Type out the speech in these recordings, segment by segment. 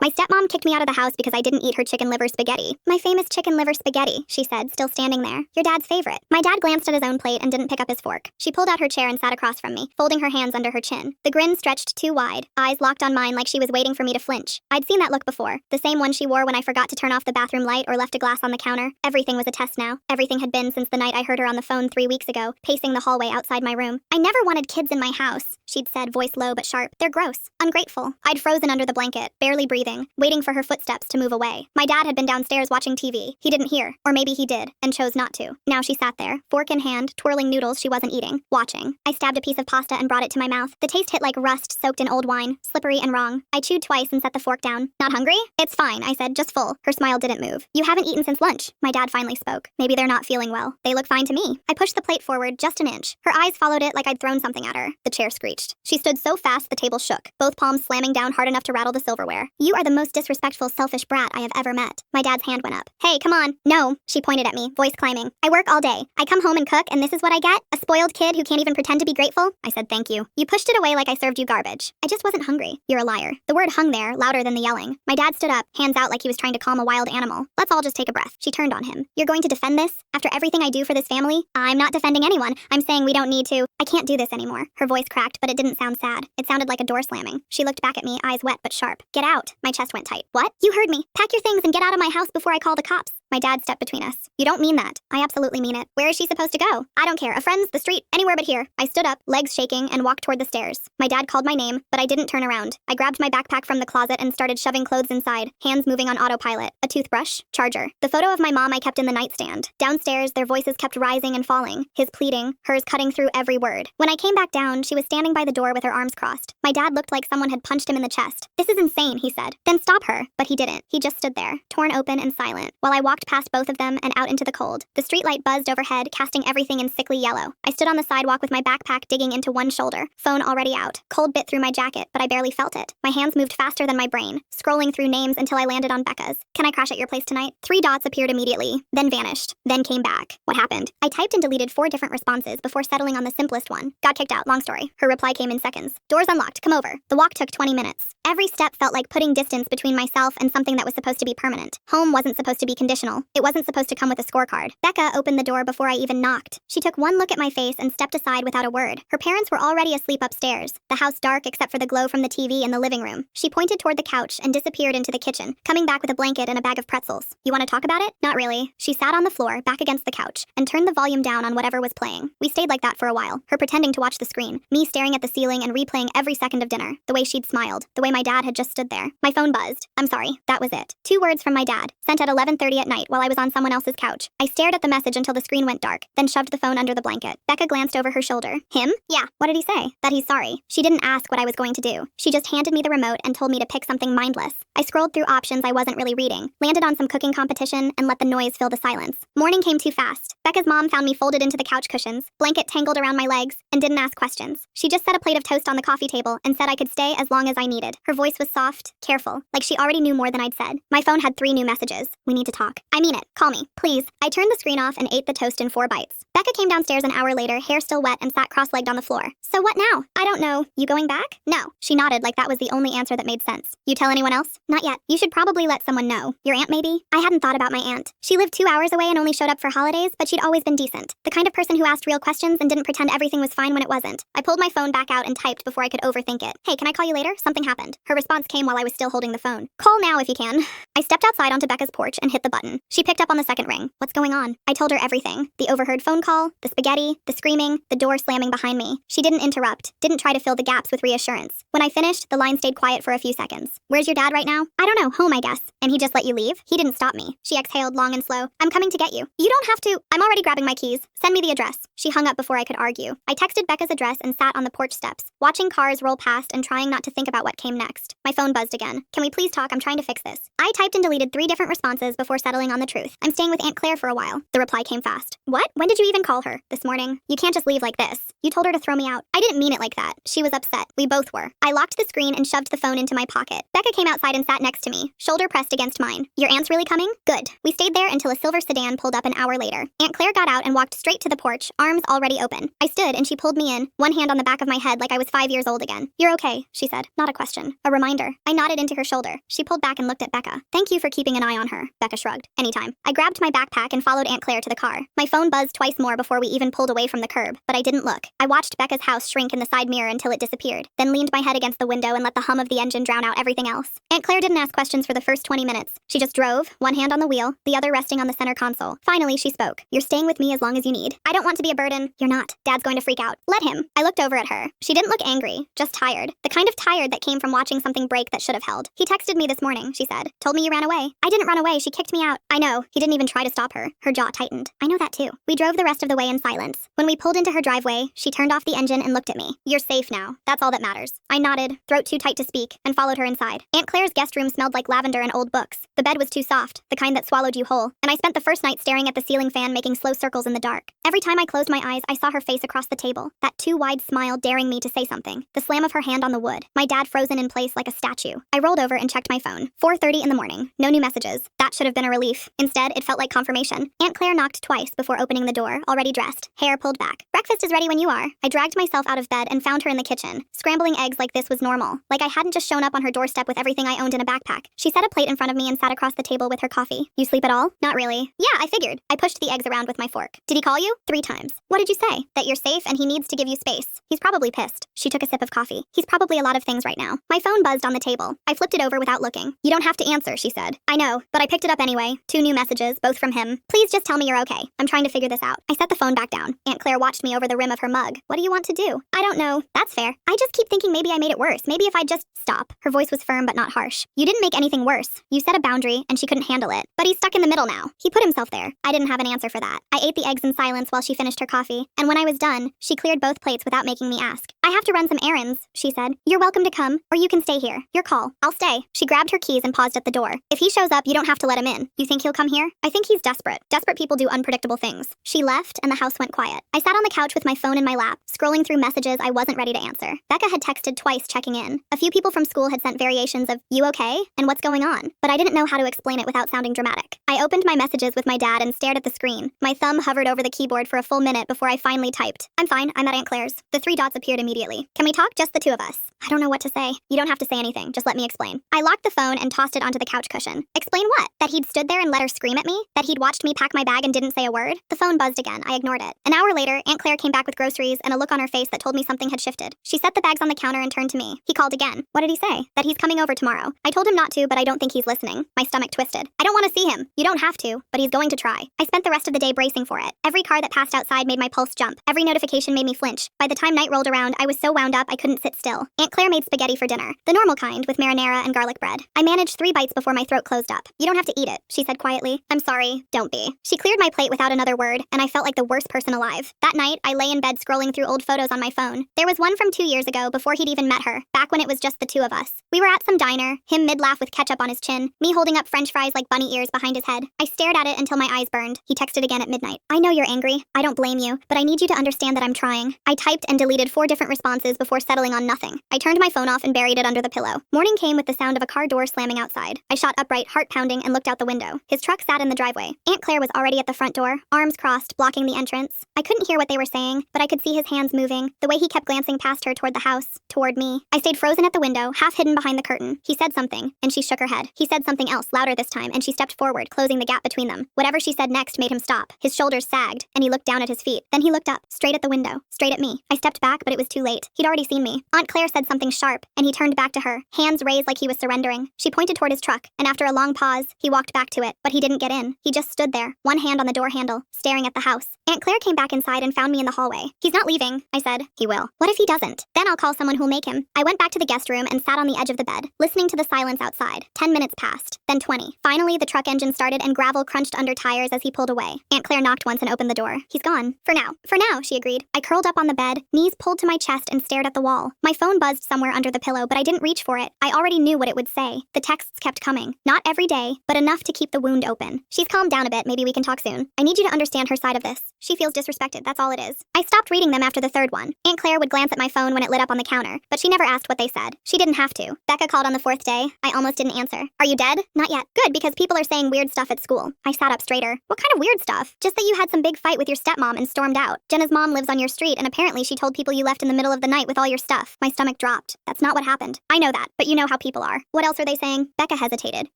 My stepmom kicked me out of the house because I didn't eat her chicken liver spaghetti. My famous chicken liver spaghetti, she said, still standing there. Your dad's favorite. My dad glanced at his own plate and didn't pick up his fork. She pulled out her chair and sat across from me, folding her hands under her chin. The grin stretched too wide, eyes locked on mine like she was waiting for me to flinch. I'd seen that look before, the same one she wore when I forgot to turn off the bathroom light or left a glass on the counter. Everything was a test now. Everything had been since the night I heard her on the phone 3 weeks ago, pacing the hallway outside my room. I never wanted kids in my house, she'd said, voice low but sharp. They're gross. Ungrateful. I'd frozen under the blanket, barely breathing, waiting for her footsteps to move away. My dad had been downstairs watching TV. He didn't hear, or maybe he did, and chose not to. Now she sat there, fork in hand, twirling noodles she wasn't eating, watching. I stabbed a piece of pasta and brought it to my mouth. The taste hit like rust soaked in old wine, slippery and wrong. I chewed twice and set the fork down. Not hungry? It's fine, I said, just full. Her smile didn't move. You haven't eaten since lunch. My dad finally spoke. Maybe they're not feeling well. They look fine to me. I pushed the plate forward just an inch. Her eyes followed it like I'd thrown something at her. The chair screeched. She stood so fast the table shook, both palms slamming down hard enough to rattle the silverware. You are the most disrespectful, selfish brat I have ever met. My dad's hand went up. Hey, come on. No, she pointed at me, voice climbing. I work all day. I come home and cook, and this is what I get? A spoiled kid who can't even pretend to be grateful? I said thank you. You pushed it away like I served you garbage. I just wasn't hungry. You're a liar. The word hung there, louder than the yelling. My dad stood up, hands out like he was trying to calm a wild animal. Let's all just take a breath. She turned on him. You're going to defend this? After everything I do for this family? I'm not defending anyone. I'm saying we don't need to. I can't do this anymore. Her voice cracked, but it didn't sound sad. It sounded like a door slamming. She looked back at me, eyes wet but sharp. Get out. My chest went tight. What? You heard me. Pack your things and get out of my house before I call the cops. My dad stepped between us. You don't mean that. I absolutely mean it. Where is she supposed to go? I don't care. A friend's, the street, anywhere but here. I stood up, legs shaking, and walked toward the stairs. My dad called my name, but I didn't turn around. I grabbed my backpack from the closet and started shoving clothes inside, hands moving on autopilot. A toothbrush, charger. The photo of my mom I kept in the nightstand. Downstairs, their voices kept rising and falling, his pleading, hers cutting through every word. When I came back down, she was standing by the door with her arms crossed. My dad looked like someone had punched him in the chest. This is insane, he said. Then stop her. But he didn't. He just stood there, torn open and silent, while I walked past both of them and out into the cold. The streetlight buzzed overhead, casting everything in sickly yellow. I stood on the sidewalk with my backpack digging into one shoulder, phone already out. Cold bit through my jacket, but I barely felt it. My hands moved faster than my brain, scrolling through names until I landed on Becca's. Can I crash at your place tonight? 3 dots appeared immediately, then vanished, then came back. What happened? I typed and deleted 4 different responses before settling on the simplest one. Got kicked out, long story. Her reply came in seconds. Doors unlocked, come over. The walk took 20 minutes. Every step felt like putting distance between myself and something that was supposed to be permanent. Home wasn't supposed to be conditional. It wasn't supposed to come with a scorecard. Becca opened the door before I even knocked. She took one look at my face and stepped aside without a word. Her parents were already asleep upstairs, the house dark except for the glow from the TV in the living room. She pointed toward the couch and disappeared into the kitchen, coming back with a blanket and a bag of pretzels. You want to talk about it? Not really. She sat on the floor, back against the couch, and turned the volume down on whatever was playing. We stayed like that for a while, her pretending to watch the screen, me staring at the ceiling and replaying every second of dinner, the way she'd smiled, the way my dad had just stood there. My phone buzzed. I'm sorry, that was it. 2 words from my dad, sent at 11:30 at night while I was on someone else's couch. I stared at the message until the screen went dark, then shoved the phone under the blanket. Becca glanced over her shoulder. Him? Yeah. What did he say? That he's sorry. She didn't ask what I was going to do. She just handed me the remote and told me to pick something mindless. I scrolled through options I wasn't really reading, landed on some cooking competition, and let the noise fill the silence. Morning came too fast. Becca's mom found me folded into the couch cushions, blanket tangled around my legs, and didn't ask questions. She just set a plate of toast on the coffee table and said I could stay as long as I needed. Her voice was soft, careful, like she already knew more than I'd said. My phone had 3 new messages. We need to talk. I mean it. Call me, please. I turned the screen off and ate the toast in 4 bites. Becca came downstairs an hour later, hair still wet, and sat cross-legged on the floor. So what now? I don't know. You going back? No. She nodded like that was the only answer that made sense. You tell anyone else? Not yet. You should probably let someone know. Your aunt maybe? I hadn't thought about my aunt. She lived 2 hours away and only showed up for holidays, but she'd always been decent. The kind of person who asked real questions and didn't pretend everything was fine when it wasn't. I pulled my phone back out and typed before I could overthink it. Hey, can I call you later? Something happened. Her response came while I was still holding the phone. Call now if you can. I stepped outside onto Becca's porch and hit the button. She picked up on the second ring. What's going on? I told her everything. The overheard phone call, the spaghetti, the screaming, the door slamming behind me. She didn't interrupt, didn't try to fill the gaps with reassurance. When I finished, the line stayed quiet for a few seconds. Where's your dad right now? I don't know, home I guess. And he just let you leave? He didn't stop me. She exhaled long and slow. I'm coming to get you. You don't have to. I'm already grabbing my keys. Send me the address. She hung up before I could argue. I texted Becca's address and sat on the porch steps, watching cars roll past and trying not to think about what came next. My phone buzzed again. Can we please talk? I'm trying to fix this. I typed and deleted 3 different responses before settling settling on the truth. I'm staying with Aunt Claire for a while. The reply came fast. What? When did you even call her? This morning. You can't just leave like this. You told her to throw me out. I didn't mean it like that. She was upset. We both were. I locked the screen and shoved the phone into my pocket. Becca came outside and sat next to me, shoulder pressed against mine. Your aunt's really coming? Good. We stayed there until a silver sedan pulled up an hour later. Aunt Claire got out and walked straight to the porch, arms already open. I stood and she pulled me in, one hand on the back of my head like I was 5 years old again. You're okay, she said. Not a question. A reminder. I nodded into her shoulder. She pulled back and looked at Becca. Thank you for keeping an eye on her. Becca shrugged. Anytime. I grabbed my backpack and followed Aunt Claire to the car. My phone buzzed twice more before we even pulled away from the curb, but I didn't look. I watched Becca's house shrink in the side mirror until it disappeared, then leaned my head against the window and let the hum of the engine drown out everything else. Aunt Claire didn't ask questions for the first 20 minutes. She just drove, one hand on the wheel, the other resting on the center console. Finally, she spoke. You're staying with me as long as you need. I don't want to be a burden. You're not. Dad's going to freak out. Let him. I looked over at her. She didn't look angry, just tired. The kind of tired that came from watching something break that should have held. He texted me this morning, she said. Told me you ran away. I didn't run away. She kicked me out. I know. He didn't even try to stop her. Her jaw tightened. I know that too. We drove the rest of the way in silence. When we pulled into her driveway, she turned off the engine and looked at me. You're safe now. That's all that matters. I nodded, throat too tight to speak, and followed her inside. Aunt Claire's guest room smelled like lavender and old books. The bed was too soft, the kind that swallowed you whole, and I spent the first night staring at the ceiling fan making slow circles in the dark. Every time I closed my eyes, I saw her face across the table, that too wide smile daring me to say something, the slam of her hand on the wood, my dad frozen in place like a statue. I rolled over and checked my phone. 4:30 in the morning. No new messages. That should have been a relief. Instead, it felt like confirmation. Aunt Claire knocked twice before opening the door, already dressed, hair pulled back. Breakfast is ready when you are. I dragged myself out of bed and found her in the kitchen, scrambling eggs like this was normal, like I hadn't just shown up on her doorstep with everything I owned in a backpack. She set a plate in front of me and sat across the table with her coffee. You sleep at all? Not really. Yeah, I figured. I pushed the eggs around with my fork. Did he call you? 3 times. What did you say? That you're safe and he needs to give you space. He's probably pissed. She took a sip of coffee. He's probably a lot of things right now. My phone buzzed on the table. I flipped it over without looking. You don't have to answer, she said. I know, but I picked it up anyway. 2 new messages, both from him. Please just tell me you're okay. I'm trying to figure this out. I set the phone back down. Aunt Claire watched me over the rim of her mug. What do you want to do? I don't know. That's fair. I just keep thinking maybe I made it worse. Maybe if I just stop. Her voice was firm but not harsh. You didn't make anything worse. You set a boundary and she couldn't handle it. But he's stuck in the middle now. He put himself there. I didn't have an answer for that. I ate the eggs in silence while she finished her coffee, and when I was done, she cleared both plates without making me ask. I have to run some errands, she said. You're welcome to come, or you can stay here. Your call. I'll stay. She grabbed her keys and paused at the door. If he shows up, you don't have to let him in. You think he'll come here? I think he's desperate. Desperate people do unpredictable things. She left, and the house went quiet. I sat on the couch with my phone in my lap, scrolling through messages I wasn't ready to answer. Becca had texted twice checking in. A few people from school had sent variations of, you okay? And what's going on? But I didn't know how to explain it without sounding dramatic. I opened my messages with my dad and stared at the screen. My thumb hovered over the keyboard for a full minute before I finally typed. I'm fine, I'm at Aunt Claire's. The 3 dots appeared immediately. Can we talk? Just the 2 of us. I don't know what to say. You don't have to say anything, just let me explain. I locked the phone and tossed it onto the couch cushion. Explain what? That he'd stood there and let her scream at me? That he'd watched me pack my bag and didn't say a word? The phone buzzed again. I ignored it. An hour later, Aunt Claire came back with groceries and a look on her face that told me something had shifted. She set the bags on the counter and turned to me. He called again. What did he say? That he's coming over tomorrow. I told him not to, but I don't think he's listening. My stomach twisted. I don't want to see him. You don't have to, but he's going to try. I spent the rest of the day bracing for it. Every car that passed outside made my pulse jump. Every notification made me flinch. By the time night rolled around, I was so wound up I couldn't sit still. Aunt Claire made spaghetti for dinner. The normal kind, with marinara and garlic bread. I managed 3 bites before my throat closed up. You don't have to eat it, she said quietly. I'm sorry, don't be. She cleared my plate without another word, and I felt like the worst person alive. That night, I lay in bed scrolling through old photos on my phone. There was one from 2 years ago, before he'd even met her, back when it was just the 2 of us. We were at some diner, him mid-laugh with ketchup on his chin, me holding up french fries like bunny ears behind his head. I stared at it until my eyes burned. He texted again at midnight. I know you're angry. I don't blame you, but I need you to understand that I'm trying. I typed and deleted 4 different responses before settling on nothing. I turned my phone off and buried it under the pillow. Morning came with the sound of a car door slamming outside. I shot upright, heart pounding, and looked out the window. His truck sat in the driveway. Aunt Claire was already at the front door, arms crossed, blocking the entrance. I couldn't hear what they were saying, but I could see his hands moving, the way he kept glancing past her toward the house, toward me. I stayed frozen at the window, half hidden behind the curtain. He said something, and she shook her head. He said something else, louder this time, and she stepped forward, closing the gap between them. Whatever she said next made him stop. His shoulders sagged, and he looked down at his feet. Then he looked up, straight at the window, straight at me. I stepped back, but it was too late. He'd already seen me. Aunt Claire said something sharp, and he turned back to her, hands raised like he was surrendering. She pointed toward his truck, and after a long pause, he walked back to it, but he didn't get in. He just stood there, one hand on the door handle, staring at the house. Aunt Claire came back inside and found me in the hallway. He's not leaving, I said. He will. What if he doesn't? Then I'll call someone who'll make him. I went back to the guest room and sat on the edge of the bed, listening to the silence outside. 10 minutes passed, then 20. Finally, the truck engine started and gravel crunched under tires as he pulled away. Aunt Claire knocked once and opened the door. He's gone. For now. For now, she agreed. I curled up on the bed, knees pulled to my chest and stared at the wall. My phone buzzed somewhere under the pillow, but I didn't reach for it. I already knew what it would say. The texts kept coming. Not every day, but enough to keep the wound open. She's calmed down a bit. Maybe we can talk soon. I need you to understand her side of this. She feels disrespected. That's all it is. I stopped reading them after the third one. Aunt Claire would glance at my phone when it lit up on the counter, but she never asked what they said. She didn't have to. Becca called on the fourth day. I almost didn't answer. Are you dead? Not yet. Good, because people are saying weird stuff at school. I sat up straighter. What kind of weird stuff? Just that you had some big fight with your stepmom and stormed out. Jenna's mom lives on your street, and apparently she told people you left in the middle of the night with all your stuff. My stomach dropped. That's not what happened. I know that, but you know how people are. What else are they saying? Becca hesitated.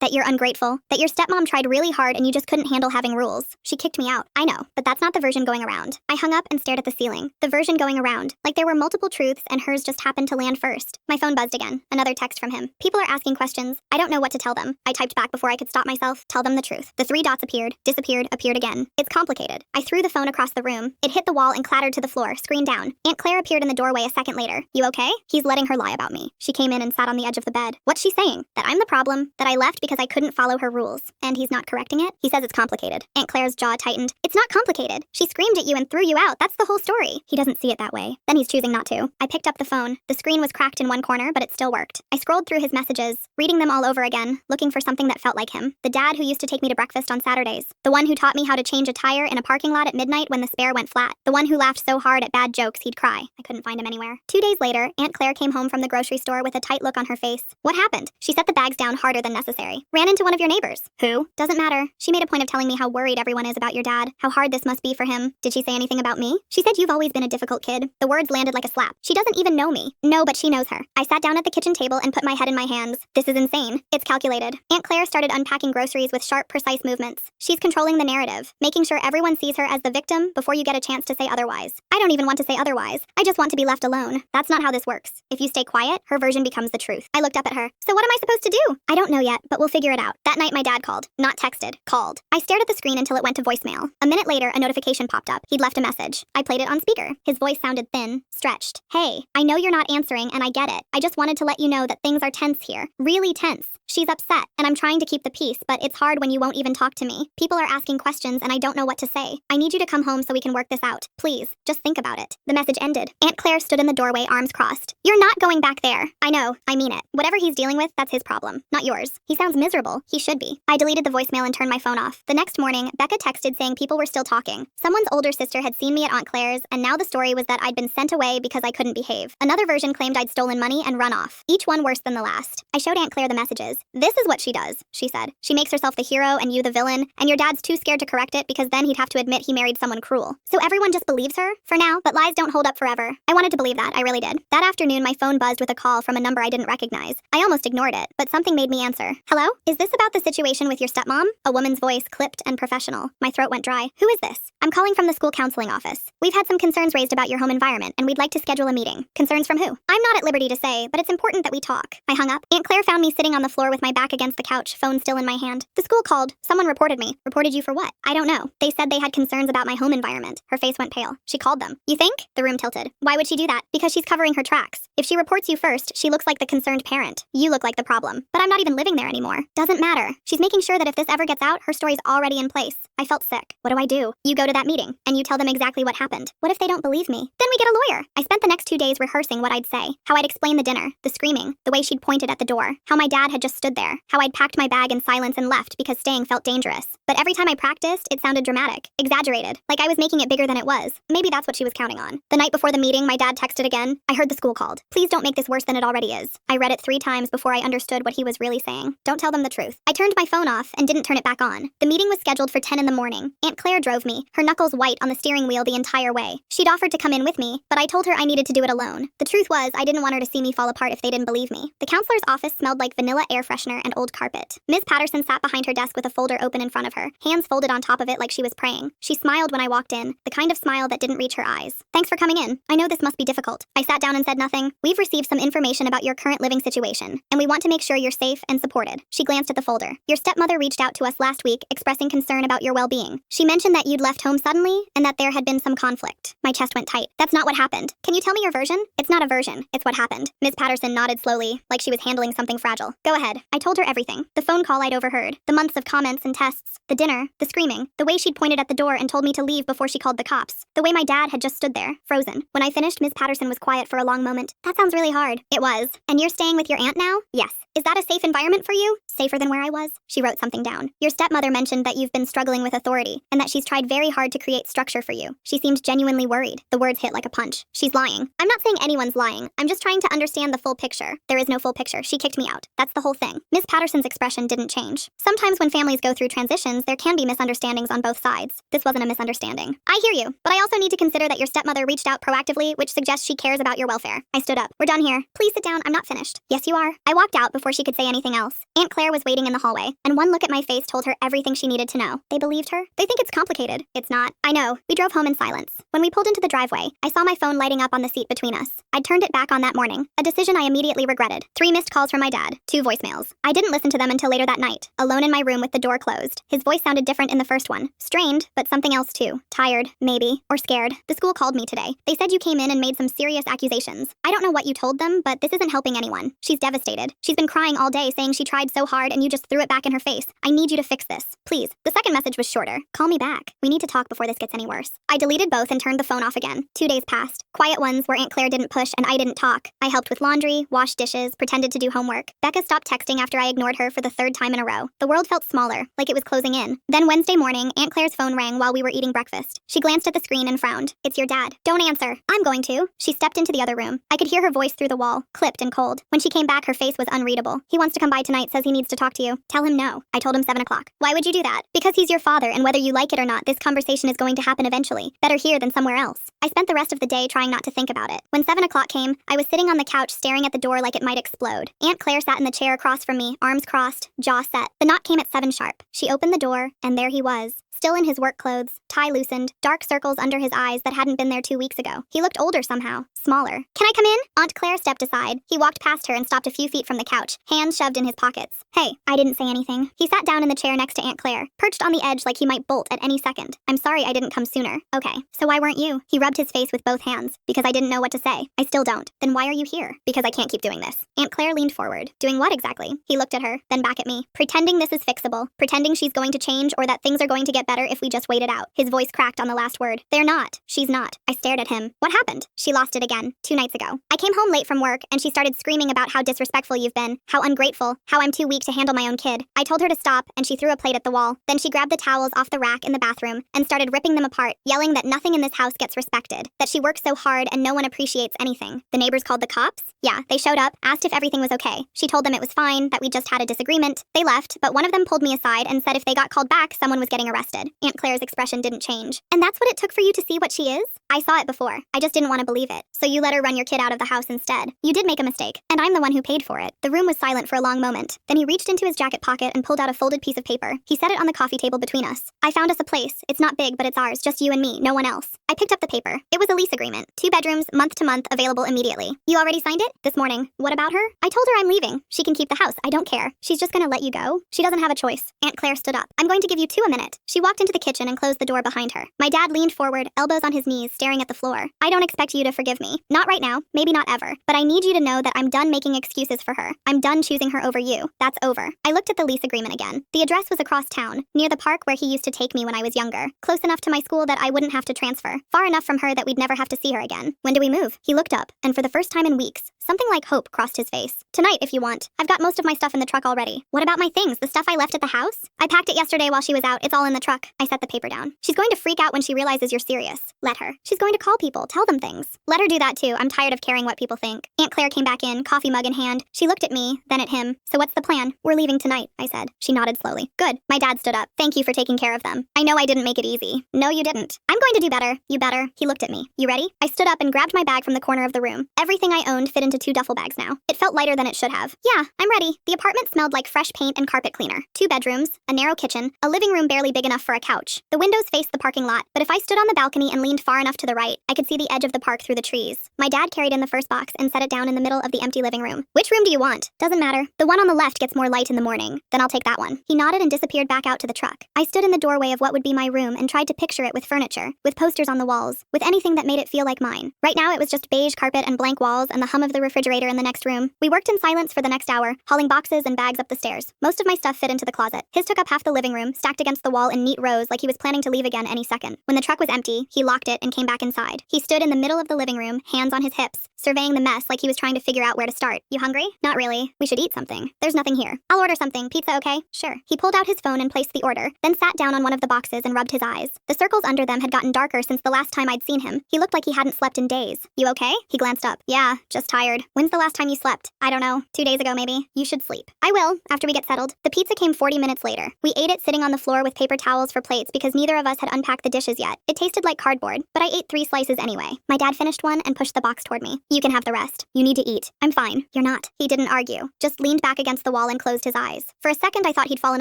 That you're ungrateful. That your stepmom tried really hard and you just couldn't handle having rules. She kicked me out. I know, but that's not the version going around. I hung up and stared at the ceiling. The version going around. Like there were multiple truths and hers just happened to land first. My phone buzzed again. Another text from him. People are asking questions. I don't know what to tell them. I typed back before I could stop myself. Tell them the truth. The three dots appeared, disappeared, appeared again. It's complicated. I threw the phone across the room. It hit the wall and clattered to the floor, screen down. Aunt Claire appeared in the doorway a second later. You okay? He's letting her lie about me. She came in and sat on the edge of the bed. What's she saying? That I'm the problem? That I left because I couldn't follow her rules? And he's not correcting it? He says it's complicated. Aunt Claire's jaw tightened. It's not complicated. She screamed at you and threw you out. That's the whole story. He doesn't see it that way. Then he's choosing not to. I picked up the phone. The screen was cracked in one corner, but it still worked. I scrolled through his messages, reading them all over again, looking for something that felt like him. The dad who used to take me to breakfast on Saturdays. The one who taught me how to change a tire in a parking lot at midnight when the spare went flat. The one who laughed so hard at bad jokes he'd cry. I couldn't find him anywhere. 2 days later, Aunt Claire came home from the grocery store with a tight look on her face. What happened? She set the bags down harder than necessary. Ran into one of your neighbors. Who? Doesn't matter. She made a point of telling me how worried everyone is about your dad, how hard this must be for him. Did she say anything about me? She said you've always been a difficult kid. The words landed like a slap. She doesn't even know me. No, but she knows her. I sat down at the kitchen table and put my head in my hands. This is insane. It's calculated. Aunt Claire started unpacking groceries with sharp, precise movements. She's controlling the narrative, making sure everyone sees her as the victim before you get a chance to say otherwise. I don't even want to say otherwise. I just want to be left alone. That's not how this works. If you stay quiet, her version becomes the truth. I looked up at her. So what am I supposed to do? I don't know yet, but we'll figure it out. That night my dad called. Not texted. Called. I stared at the screen until it went to voicemail. A minute later, a notification popped up. He'd left a message. I played it on speaker. His voice sounded thin, stretched. Hey, I know you're not answering and I get it. I just wanted to let you know that things are tense here. Really tense. She's upset, and I'm trying to keep the peace, but it's hard when you won't even talk to me. People are asking questions, and I don't know what to say. I need you to come home so we can work this out. Please, just think about it. The message ended. Aunt Claire stood in the doorway, arms crossed. You're not going back there. I know. I mean it. Whatever he's dealing with, that's his problem, not yours. He sounds miserable. He should be. I deleted the voicemail and turned my phone off. The next morning, Becca texted saying people were still talking. Someone's older sister had seen me at Aunt Claire's, and now the story was that I'd been sent away because I couldn't behave. Another version claimed I'd stolen money and run off. Each one worse than the last. I showed Aunt Claire the messages. This is what she does, she said. She makes herself the hero and you the villain, and your dad's too scared to correct it because then he'd have to admit he married someone cruel. So everyone just believes her? For now, but lies don't hold up forever. I wanted to believe that, I really did. That afternoon, my phone buzzed with a call from a number I didn't recognize. I almost ignored it, but something made me answer. Hello? Is this about the situation with your stepmom? A woman's voice, clipped and professional. My throat went dry. Who is this? I'm calling from the school counseling office. We've had some concerns raised about your home environment, and we'd like to schedule a meeting. Concerns from who? I'm not at liberty to say, but it's important that we talk. I hung up. Aunt Claire found me sitting on the floor with my back against the couch, phone still in my hand. The school called. Someone reported me. Reported you for what? I don't know. They said they had concerns about my home environment. Her face went pale. She called them. You think? The room tilted. Why would she do that? Because she's covering her tracks. If she reports you first, she looks like the concerned parent. You look like the problem. But I'm not even living there anymore. Doesn't matter. She's making sure that if this ever gets out, her story's already in place. I felt sick. What do I do? You go to that meeting, and you tell them exactly what happened. What if they don't believe me? Then we get a lawyer. I spent the next 2 days rehearsing what I'd say, how I'd explain the dinner, the screaming, the way she'd pointed at the door, how my dad had just stood there, how I'd packed my bag in silence and left because staying felt dangerous. But every time I practiced, it sounded dramatic, exaggerated, like I was making it bigger than it was. Maybe that's what she was counting on. The night before the meeting, my dad texted again. I heard the school called. Please don't make this worse than it already is. I read it 3 times before I understood what he was really saying. Don't tell them the truth. I turned my phone off and didn't turn it back on. The meeting was scheduled for 10 in the morning. Aunt Claire drove me, her knuckles white on the steering wheel the entire way. She'd offered to come in with me, but I told her I needed to do it alone. The truth was, I didn't want her to see me fall apart if they didn't believe me. The counselor's office smelled like vanilla air freshener, and old carpet. Ms. Patterson sat behind her desk with a folder open in front of her, hands folded on top of it like she was praying. She smiled when I walked in, the kind of smile that didn't reach her eyes. Thanks for coming in. I know this must be difficult. I sat down and said nothing. We've received some information about your current living situation, and we want to make sure you're safe and supported. She glanced at the folder. Your stepmother reached out to us last week, expressing concern about your well-being. She mentioned that you'd left home suddenly and that there had been some conflict. My chest went tight. That's not what happened. Can you tell me your version? It's not a version. It's what happened. Ms. Patterson nodded slowly, like she was handling something fragile. Go ahead. I told her everything. The phone call I'd overheard, the months of comments and tests, the dinner, the screaming, the way she'd pointed at the door and told me to leave before she called the cops, the way my dad had just stood there, frozen. When I finished, Ms. Patterson was quiet for a long moment. That sounds really hard. It was. And you're staying with your aunt now? Yes. Is that a safe environment for you? Safer than where I was? She wrote something down. Your stepmother mentioned that you've been struggling with authority, and that she's tried very hard to create structure for you. She seemed genuinely worried. The words hit like a punch. She's lying. I'm not saying anyone's lying. I'm just trying to understand the full picture. There is no full picture. She kicked me out. That's the whole thing. Miss Patterson's expression didn't change. Sometimes when families go through transitions, there can be misunderstandings on both sides. This wasn't a misunderstanding. I hear you, but I also need to consider that your stepmother reached out proactively, which suggests she cares about your welfare. I stood up. We're done here. Please sit down. I'm not finished. Yes, you are. I walked out before she could say anything else. Aunt Claire was waiting in the hallway, and one look at my face told her everything she needed to know. They believed her? They think it's complicated. It's not. I know. We drove home in silence. When we pulled into the driveway, I saw my phone lighting up on the seat between us. I'd turned it back on that morning, a decision I immediately regretted. 3 missed calls from my dad, 2 voicemails. I didn't listen to them until later that night, alone in my room with the door closed. His voice sounded different in the first one. Strained, but something else too. Tired, maybe, or scared. The school called me today. They said you came in and made some serious accusations. I don't know what you told them, but this isn't helping anyone. She's devastated. She's been crying all day saying she tried so hard and you just threw it back in her face. I need you to fix this. Please. The second message was shorter. Call me back. We need to talk before this gets any worse. I deleted both and turned the phone off again. 2 days passed. Quiet ones where Aunt Claire didn't push and I didn't talk. I helped with laundry, washed dishes, pretended to do homework. Becca stopped texting after I ignored her for the 3rd time in a row. The world felt smaller, like it was closing in. Then Wednesday morning, Aunt Claire's phone rang while we were eating breakfast. She glanced at the screen and frowned. It's your dad. Don't answer. I'm going to. She stepped into the other room. I could hear her voice through the wall, clipped and cold. When she came back, her face was unreadable. He wants to come by tonight, says he needs to talk to you. Tell him no. I told him 7 o'clock. Why would you do that? Because he's your father, and whether you like it or not, this conversation is going to happen eventually. Better here than somewhere else. I spent the rest of the day trying not to think about it. When 7 o'clock came, I was sitting on the couch staring at the door like it might explode. Aunt Claire sat in the chair across from me, arms crossed, jaw set. The knock came at 7 sharp. She opened the door, and there he was. Still in his work clothes, tie loosened, dark circles under his eyes that hadn't been there 2 weeks ago. He looked older somehow, smaller. Can I come in? Aunt Claire stepped aside. He walked past her and stopped a few feet from the couch, hands shoved in his pockets. Hey, I didn't say anything. He sat down in the chair next to Aunt Claire, perched on the edge like he might bolt at any second. I'm sorry I didn't come sooner. Okay, so why weren't you? He rubbed his face with both hands. Because I didn't know what to say. I still don't. Then why are you here? Because I can't keep doing this. Aunt Claire leaned forward. Doing what exactly? He looked at her, then back at me. Pretending this is fixable. Pretending she's going to change or that things are going to get better if we just wait it out. His voice cracked on the last word. They're not. She's not. I stared at him. What happened? She lost it again. 2 nights ago. I came home late from work and she started screaming about how disrespectful you've been, how ungrateful, how I'm too weak to handle my own kid. I told her to stop and she threw a plate at the wall. Then she grabbed the towels off the rack in the bathroom and started ripping them apart, yelling that nothing in this house gets respected, that she works so hard and no one appreciates anything. The neighbors called the cops? Yeah, they showed up, asked if everything was okay. She told them it was fine, that we just had a disagreement. They left, but one of them pulled me aside and said if they got called back, someone was getting arrested. Aunt Claire's expression didn't change. And that's what it took for you to see what she is? I saw it before. I just didn't want to believe it. So you let her run your kid out of the house instead. You did make a mistake, and I'm the one who paid for it. The room was silent for a long moment. Then he reached into his jacket pocket and pulled out a folded piece of paper. He set it on the coffee table between us. I found us a place. It's not big, but it's ours, just you and me, no one else. I picked up the paper. It was a lease agreement. 2 bedrooms, month to month, available immediately. You already signed it? This morning. What about her? I told her I'm leaving. She can keep the house. I don't care. She's just gonna let you go? She doesn't have a choice. Aunt Claire stood up. I'm going to give you 2 a minute. She walked into the kitchen and closed the door behind her. My dad leaned forward, elbows on his knees, staring at the floor. I don't expect you to forgive me. Not right now. Maybe not ever. But I need you to know that I'm done making excuses for her. I'm done choosing her over you. That's over. I looked at the lease agreement again. The address was across town, near the park where he used to take me when I was younger. Close enough to my school that I wouldn't have to transfer. Far enough from her that we'd never have to see her again. When do we move? He looked up, and for the first time in weeks, something like hope crossed his face. Tonight, if you want. I've got most of my stuff in the truck already. What about my things? The stuff I left at the house? I packed it yesterday while she was out. It's all in the truck. I set the paper down. She's going to freak out when she realizes you're serious. Let her. She's going to call people, tell them things. Let her do that too. I'm tired of caring what people think. Aunt Claire came back in, coffee mug in hand. She looked at me, then at him. So what's the plan? We're leaving tonight, I said. She nodded slowly. Good. My dad stood up. Thank you for taking care of them. I know I didn't make it easy. No, you didn't. I'm going to do better. You better. He looked at me. You ready? I stood up and grabbed my bag from the corner of the room. Everything I owned fit into into 2 duffel bags now. It felt lighter than it should have. Yeah, I'm ready. The apartment smelled like fresh paint and carpet cleaner. 2 bedrooms, a narrow kitchen, a living room barely big enough for a couch. The windows faced the parking lot, but if I stood on the balcony and leaned far enough to the right, I could see the edge of the park through the trees. My dad carried in the first box and set it down in the middle of the empty living room. Which room do you want? Doesn't matter. The one on the left gets more light in the morning. Then I'll take that one. He nodded and disappeared back out to the truck. I stood in the doorway of what would be my room and tried to picture it with furniture, with posters on the walls, with anything that made it feel like mine. Right now it was just beige carpet and blank walls and the hum of the refrigerator in the next room. We worked in silence for the next hour, hauling boxes and bags up the stairs. Most of my stuff fit into the closet. His took up half the living room, stacked against the wall in neat rows like he was planning to leave again any second. When the truck was empty, he locked it and came back inside. He stood in the middle of the living room, hands on his hips, surveying the mess like he was trying to figure out where to start. You hungry? Not really. We should eat something. There's nothing here. I'll order something. Pizza, okay? Sure. He pulled out his phone and placed the order, then sat down on one of the boxes and rubbed his eyes. The circles under them had gotten darker since the last time I'd seen him. He looked like he hadn't slept in days. You okay? He glanced up. Yeah, just tired. When's the last time you slept? I don't know. 2 days ago, maybe. You should sleep. I will, after we get settled. The pizza came 40 minutes later. We ate it sitting on the floor with paper towels for plates because neither of us had unpacked the dishes yet. It tasted like cardboard, but I ate 3 slices anyway. My dad finished one and pushed the box toward me. You can have the rest. You need to eat. I'm fine. You're not. He didn't argue, just leaned back against the wall and closed his eyes. For a second I thought he'd fallen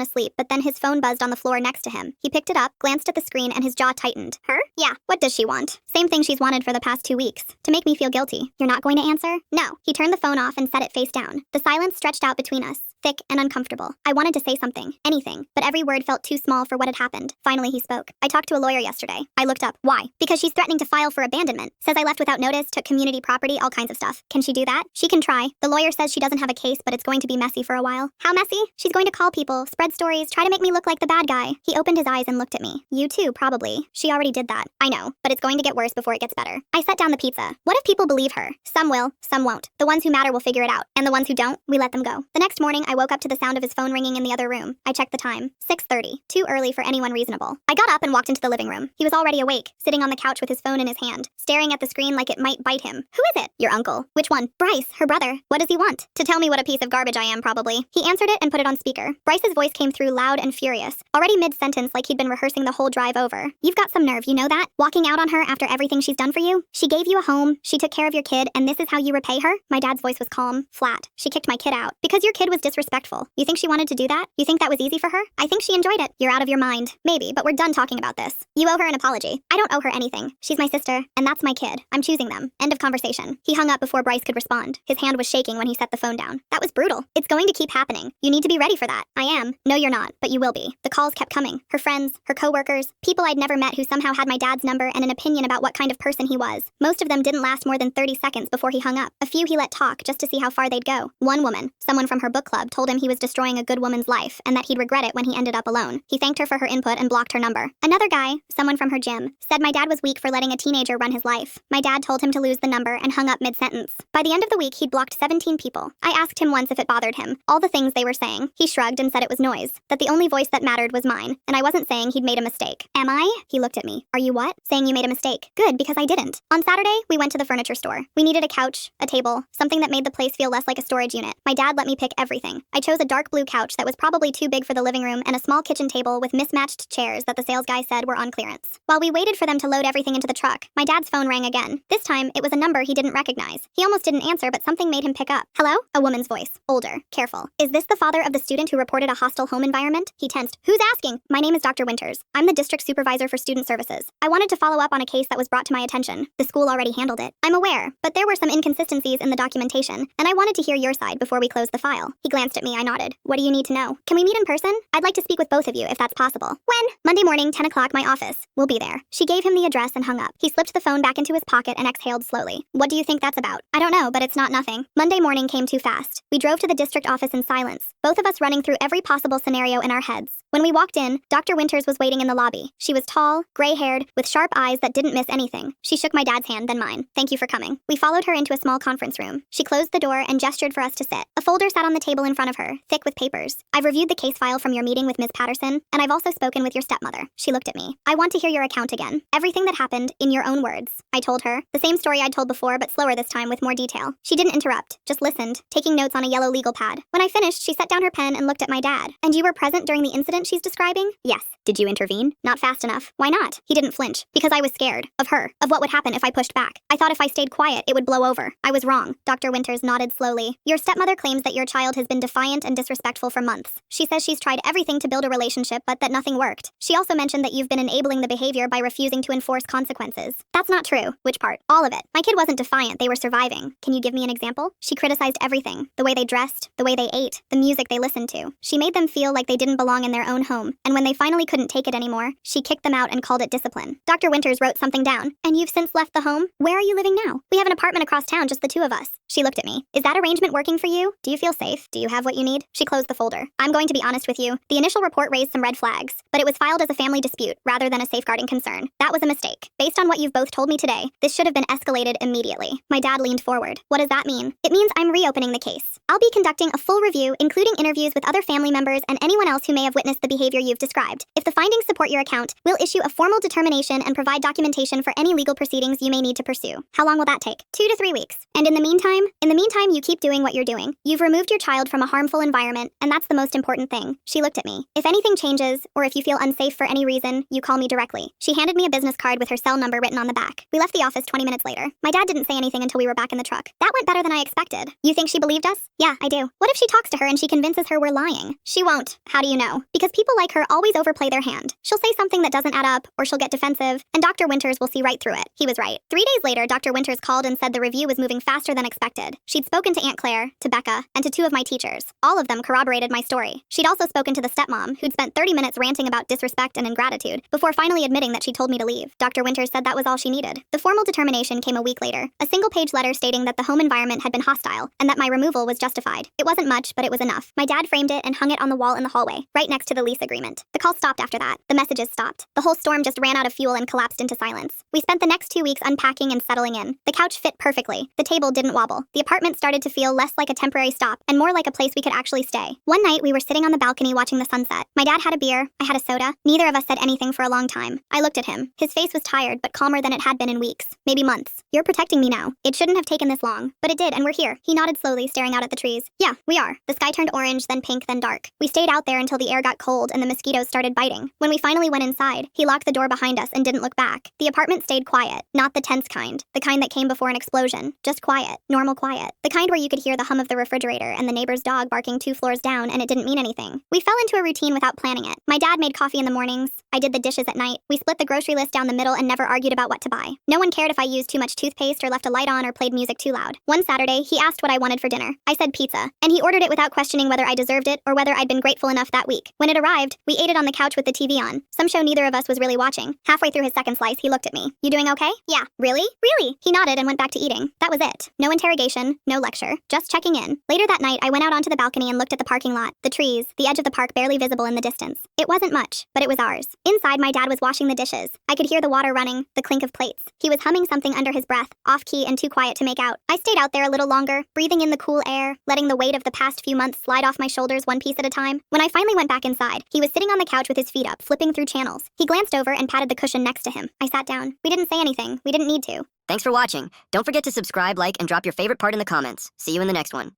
asleep, but then his phone buzzed on the floor next to him. He picked it up, glanced at the screen, and his jaw tightened. Her? Yeah. What does she want? Same thing she's wanted for the past 2 weeks. To make me feel guilty. You're not going to answer? No. He turned the phone off and set it face down. The silence stretched out between us, thick and uncomfortable. I wanted to say something, anything, but every word felt too small for what had happened. Finally he spoke. I talked to a lawyer yesterday. I looked up. Why? Because she's threatening to file for abandonment. Says I left without notice, took community property, all kinds of stuff. Can she do that? She can try. The lawyer says she doesn't have a case, but it's going to be messy for a while. How messy? She's going to call people, spread stories, try to make me look like the bad guy. He opened his eyes and looked at me. You too, probably. She already did that. I know, but it's going to get worse before it gets better. I set down the pizza. What if people believe her? Some will, some won't. The ones who matter will figure it out, and the ones who don't, we let them go. The next morning, I woke up to the sound of his phone ringing in the other room. I checked the time. 6:30. Too early for anyone reasonable. I got up and walked into the living room. He was already awake, sitting on the couch with his phone in his hand, staring at the screen like it might bite him. Who is it? Your uncle. Which one? Bryce, her brother. What does he want? To tell me what a piece of garbage I am, probably. He answered it and put it on speaker. Bryce's voice came through loud and furious, already mid-sentence like he'd been rehearsing the whole drive over. You've got some nerve, you know that? Walking out on her after everything she's done for you? She gave you a home, she took care of your kid, and this is how you repay her? My dad's voice was calm, flat. She kicked my kid out. Because your kid was disrespectful. You think she wanted to do that? You think that was easy for her? I think she enjoyed it. You're out of your mind. Maybe, but we're done talking about this. You owe her an apology. I don't owe her anything. She's my sister, and that's my kid. I'm choosing them. End of conversation. He hung up before Bryce could respond. His hand was shaking when he set the phone down. That was brutal. It's going to keep happening. You need to be ready for that. I am. No, you're not, but you will be. The calls kept coming. Her friends, her coworkers, people I'd never met who somehow had my dad's number and an opinion about what kind of person he was. Most of them didn't last more than 30 seconds before he hung up. A few he let talk just to see how far they'd go. One woman, someone from her book club, told him he was destroying a good woman's life and that he'd regret it when he ended up alone. He thanked her for her input and blocked her number. Another guy, someone from her gym, said my dad was weak for letting a teenager run his life. My dad told him to lose the number and hung up mid-sentence. By the end of the week, he'd blocked 17 people. I asked him once if it bothered him, all the things they were saying. He shrugged and said it was noise, that the only voice that mattered was mine, and I wasn't saying he'd made a mistake. Am I? He looked at me. Are you what? Saying you made a mistake. Good, because I didn't. On Saturday, we went to the furniture store. We needed a couch, a table, something that made the place feel less like a storage unit. My dad let me pick everything. I chose a dark blue couch that was probably too big for the living room and a small kitchen table with mismatched chairs that the sales guy said were on clearance. While we waited for them to load everything into the truck, my dad's phone rang again. This time, it was a number he didn't recognize. He almost didn't answer, but something made him pick up. Hello? A woman's voice. Older. Careful. Is this the father of the student who reported a hostile home environment? He tensed. Who's asking? My name is Dr. Winters. I'm the district supervisor for student services. I wanted to follow up on a case that was brought to my attention. The school already handled it. I'm aware, but there were some inconsistencies in the documentation, and I wanted to hear your side before we closed the file. He glanced at me. I nodded. What do you need to know? Can we meet in person? I'd like to speak with both of you if that's possible. When? Monday morning, 10 o'clock, my office. We'll be there. She gave him the address and hung up. He slipped the phone back into his pocket and exhaled slowly. What do you think that's about? I don't know, but it's not nothing. Monday morning came too fast. We drove to the district office in silence, both of us running through every possible scenario in our heads. When we walked in, Dr. Winters was waiting in the lobby. She was tall, gray-haired, with sharp eyes that didn't miss anything. She shook my dad's hand, then mine. Thank you for coming. We followed her into a small conference room. She closed the door and gestured for us to sit. A folder sat on the table in front of her, thick with papers. I've reviewed the case file from your meeting with Ms. Patterson, and I've also spoken with your stepmother. She looked at me. I want to hear your account again. Everything that happened, in your own words. I told her. The same story I'd told before, but slower this time with more detail. She didn't interrupt, just listened, taking notes on a yellow legal pad. When I finished, she set down her pen and looked at my dad. And you were present during the incident? incident she's describing? Yes. Did you intervene? Not fast enough. Why not? He didn't flinch. Because I was scared. Of her. Of what would happen if I pushed back. I thought if I stayed quiet, it would blow over. I was wrong. Dr. Winters nodded slowly. Your stepmother claims that your child has been defiant and disrespectful for months. She says she's tried everything to build a relationship, but that nothing worked. She also mentioned that you've been enabling the behavior by refusing to enforce consequences. That's not true. Which part? All of it. My kid wasn't defiant, they were surviving. Can you give me an example? She criticized everything. The way they dressed, the way they ate, the music they listened to. She made them feel like they didn't belong in their own home, and when they finally couldn't take it anymore, she kicked them out and called it discipline. Dr. Winters wrote something down. And you've since left the home? Where are you living now? We have an apartment across town, just the two of us. She looked at me. Is that arrangement working for you? Do you feel safe? Do you have what you need? She closed the folder. I'm going to be honest with you. The initial report raised some red flags, but it was filed as a family dispute rather than a safeguarding concern. That was a mistake. Based on what you've both told me today, this should have been escalated immediately. My dad leaned forward. What does that mean? It means I'm reopening the case. I'll be conducting a full review, including interviews with other family members and anyone else who may have witnessed the behavior you've described. If the findings support your account, we'll issue a formal determination and provide documentation for any legal proceedings you may need to pursue. How long will that take? 2 to 3 weeks. And in the meantime, you keep doing what you're doing. You've removed your child from a harmful environment, and that's the most important thing. She looked at me. If anything changes, or if you feel unsafe for any reason, you call me directly. She handed me a business card with her cell number written on the back. We left the office 20 minutes later. My dad didn't say anything until we were back in the truck. That went better than I expected. You think she believed us? Yeah, I do. What if she talks to her and she convinces her we're lying? She won't. How do you know? Because people like her always overplay their hand. She'll say something that doesn't add up, or she'll get defensive, and Dr. Winters will see right through it. He was right. 3 days later, Dr. Winters called and said the review was moving faster than expected. She'd spoken to Aunt Claire, to Becca, and to 2 of my teachers. All of them corroborated my story. She'd also spoken to the stepmom, who'd spent 30 minutes ranting about disrespect and ingratitude, before finally admitting that she told me to leave. Dr. Winters said that was all she needed. The formal determination came a week later, a single-page letter stating that the home environment had been hostile, and that my removal was justified. It wasn't much, but it was enough. My dad framed it and hung it on the wall in the hallway, right next to the lease agreement. The call stopped after that. The messages stopped. The whole storm just ran out of fuel and collapsed into silence. We spent the next 2 weeks unpacking and settling in. The couch fit perfectly. The table didn't wobble. The apartment started to feel less like a temporary stop and more like a place we could actually stay. One night, we were sitting on the balcony watching the sunset. My dad had a beer. I had a soda. Neither of us said anything for a long time. I looked at him. His face was tired, but calmer than it had been in weeks. Maybe months. You're protecting me now. It shouldn't have taken this long. But it did, and we're here. He nodded slowly, staring out at the trees. Yeah, we are. The sky turned orange, then pink, then dark. We stayed out there until the air got cold and the mosquitoes started biting. When we finally went inside, he locked the door behind us and didn't look back. The apartment stayed quiet. Not the tense kind. The kind that came before an explosion. Just quiet. Normal quiet. The kind where you could hear the hum of the refrigerator and the neighbor's dog barking 2 floors down and it didn't mean anything. We fell into a routine without planning it. My dad made coffee in the mornings. I did the dishes at night. We split the grocery list down the middle and never argued about what to buy. No one cared if I used too much toothpaste or left a light on or played music too loud. One Saturday, he asked what I wanted for dinner. I said pizza, and he ordered it without questioning whether I deserved it or whether I'd been grateful enough that week. When it arrived, we ate it on the couch with the TV on. Some show neither of us was really watching. Halfway through his second slice, he looked at me. You doing okay? Yeah. Really? Really? He nodded and went back to eating. That was it. No interrogation, no lecture. Just checking in. Later that night, I went out onto the balcony and looked at the parking lot, the trees, the edge of the park barely visible in the distance. It wasn't much, but it was ours. Inside, my dad was washing the dishes. I could hear the water running, the clink of plates. He was humming something under his breath, off-key and too quiet to make out. I stayed out there a little longer, breathing in the cool air, letting the weight of the past few months slide off my shoulders one piece at a time. When I finally went back inside, he was sitting on the couch with his feet up, flipping through channels. He glanced over and patted the cushion next to him. I sat down. We didn't say anything. We didn't need to. Thanks for watching. Don't forget to subscribe, like, and drop your favorite part in the comments. See you in the next one.